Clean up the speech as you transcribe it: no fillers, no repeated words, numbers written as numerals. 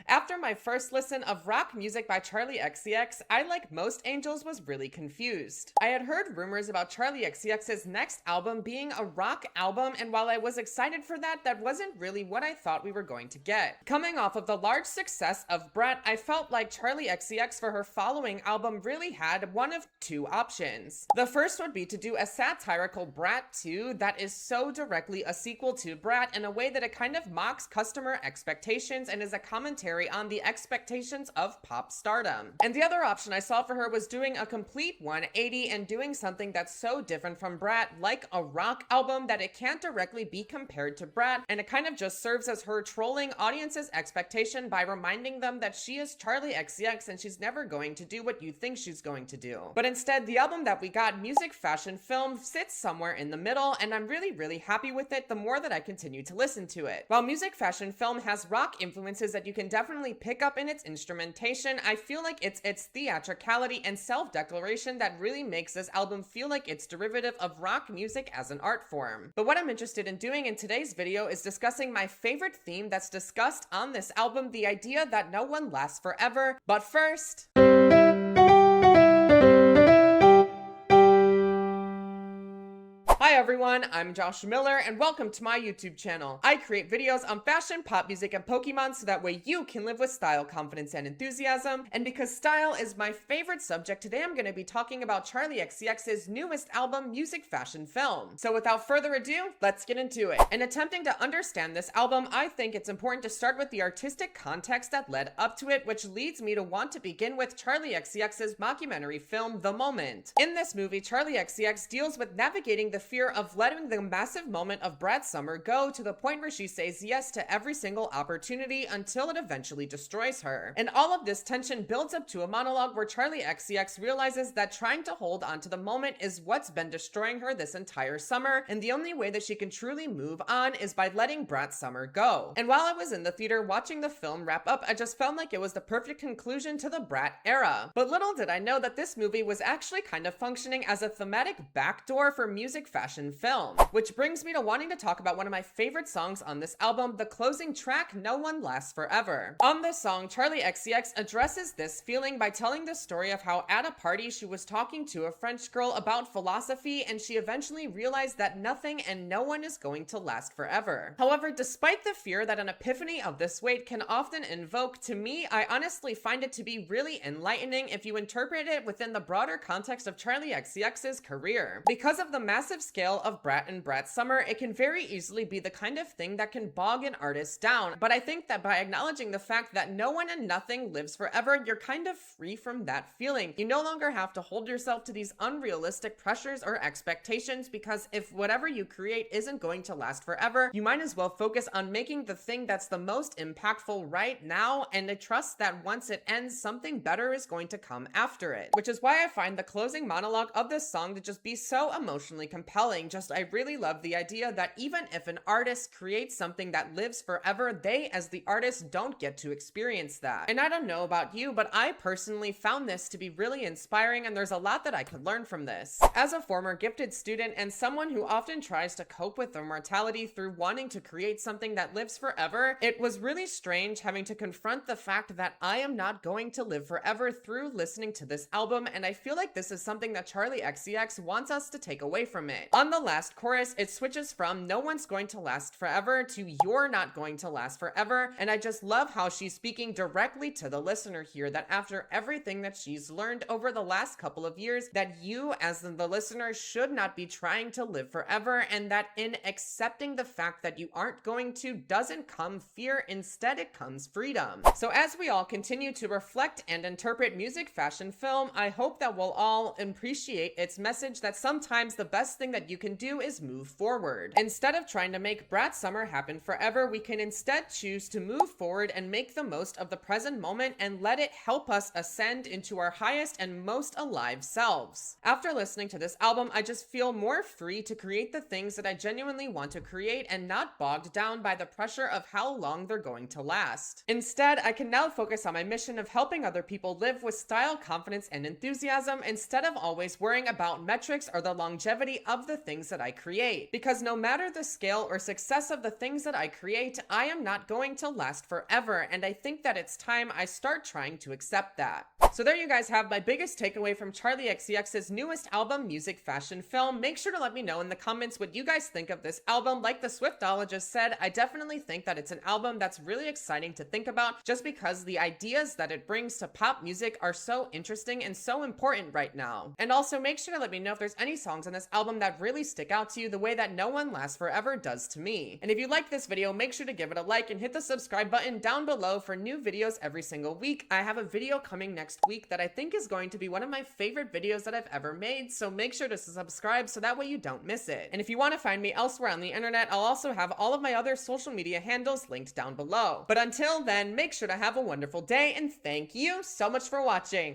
After my first listen of rock music by Charli xcx, I, like most angels, was really confused. I had heard rumors about Charli xcx's next album being a rock album, and while I was excited for that, that wasn't really what I thought we were going to get. Coming off of the large success of Brat, I felt like Charli xcx for her following album really had one of two options. The first would be to do a satirical Brat 2 that is so directly a sequel to Brat in a way that it kind of mocks customer expectations and is a commentary on the expectations of pop stardom. And the other option I saw for her was doing a complete 180 and doing something that's so different from Brat, like a rock album, that it can't directly be compared to Brat, and it kind of just serves as her trolling audience's expectation by reminding them that she is Charli xcx and she's never going to do what you think she's going to do. But instead, the album that we got, Music Fashion Film, sits somewhere in the middle, and I'm really happy with it the more that I continue to listen to it. While Music Fashion Film has rock influences that you can definitely pick up in its instrumentation, I feel like it's its theatricality and self-declaration that really makes this album feel like it's derivative of rock music as an art form. But what I'm interested in doing in today's video is discussing my favorite theme that's discussed on this album, the idea that no one lasts forever. But first, hi everyone, I'm Josh Miller and welcome to my YouTube channel. I create videos on fashion, pop music, and Pokemon so that way you can live with style, confidence, and enthusiasm. And because style is my favorite subject, today I'm going to be talking about Charli xcx's newest album, Music Fashion Film. So without further ado, let's get into it. In attempting to understand this album, I think it's important to start with the artistic context that led up to it, which leads me to want to begin with Charli xcx's mockumentary film, The Moment. In this movie, Charli xcx deals with navigating the fear of letting the massive moment of Brat's summer go to the point where she says yes to every single opportunity until it eventually destroys her. And all of this tension builds up to a monologue where Charli xcx realizes that trying to hold on to the moment is what's been destroying her this entire summer, and the only way that she can truly move on is by letting Brat's summer go. And while I was in the theater watching the film wrap up, I just felt like it was the perfect conclusion to the Brat era. But little did I know that this movie was actually kind of functioning as a thematic backdoor for Music Fashion Film, which brings me to wanting to talk about one of my favorite songs on this album, the closing track, No One Lasts Forever. On this song, Charli xcx addresses this feeling by telling the story of how at a party she was talking to a French girl about philosophy, and she eventually realized that nothing and no one is going to last forever. However, despite the fear that an epiphany of this weight can often invoke, to me, I honestly find it to be really enlightening if you interpret it within the broader context of Charli xcx's career. Because of the massive scale of Brat and Brat's summer, it can very easily be the kind of thing that can bog an artist down. But I think that by acknowledging the fact that no one and nothing lives forever, you're kind of free from that feeling. You no longer have to hold yourself to these unrealistic pressures or expectations, because if whatever you create isn't going to last forever, you might as well focus on making the thing that's the most impactful right now, and I trust that once it ends, something better is going to come after it. Which is why I find the closing monologue of this song to just be so emotionally compelling. I really love the idea that even if an artist creates something that lives forever, they as the artist don't get to experience that. And I don't know about you, but I personally found this to be really inspiring, and there's a lot that I could learn from this. As a former gifted student and someone who often tries to cope with their mortality through wanting to create something that lives forever, it was really strange having to confront the fact that I am not going to live forever through listening to this album, and I feel like this is something that Charli xcx wants us to take away from it. On the last chorus, it switches from no one's going to last forever to you're not going to last forever, and I just love how she's speaking directly to the listener here, that after everything that she's learned over the last couple of years, that you as the listener should not be trying to live forever, and that in accepting the fact that you aren't going to doesn't come fear, instead it comes freedom. So as we all continue to reflect and interpret Music Fashion Film, I hope that we'll all appreciate its message that sometimes the best thing that you can do is move forward. Instead of trying to make Brat's summer happen forever, we can instead choose to move forward and make the most of the present moment and let it help us ascend into our highest and most alive selves. After listening to this album, I just feel more free to create the things that I genuinely want to create and not bogged down by the pressure of how long they're going to last. Instead, I can now focus on my mission of helping other people live with style, confidence, and enthusiasm instead of always worrying about metrics or the longevity of the the things that I create. Because no matter the scale or success of the things that I create, I am not going to last forever, and I think that it's time I start trying to accept that. So there you guys have my biggest takeaway from Charli xcx's newest album, Music, Fashion, Film. Make sure to let me know in the comments what you guys think of this album. Like the Swiftologist said, I definitely think that it's an album that's really exciting to think about, just because the ideas that it brings to pop music are so interesting and so important right now. And also make sure to let me know if there's any songs on this album that really stick out to you the way that No One Lasts Forever does to me. And if you like this video, make sure to give it a like and hit the subscribe button down below for new videos every single week. I have a video coming next week that I think is going to be one of my favorite videos that I've ever made, so make sure to subscribe so that way you don't miss it. And if you want to find me elsewhere on the internet, I'll also have all of my other social media handles linked down below. But until then, make sure to have a wonderful day, and thank you so much for watching.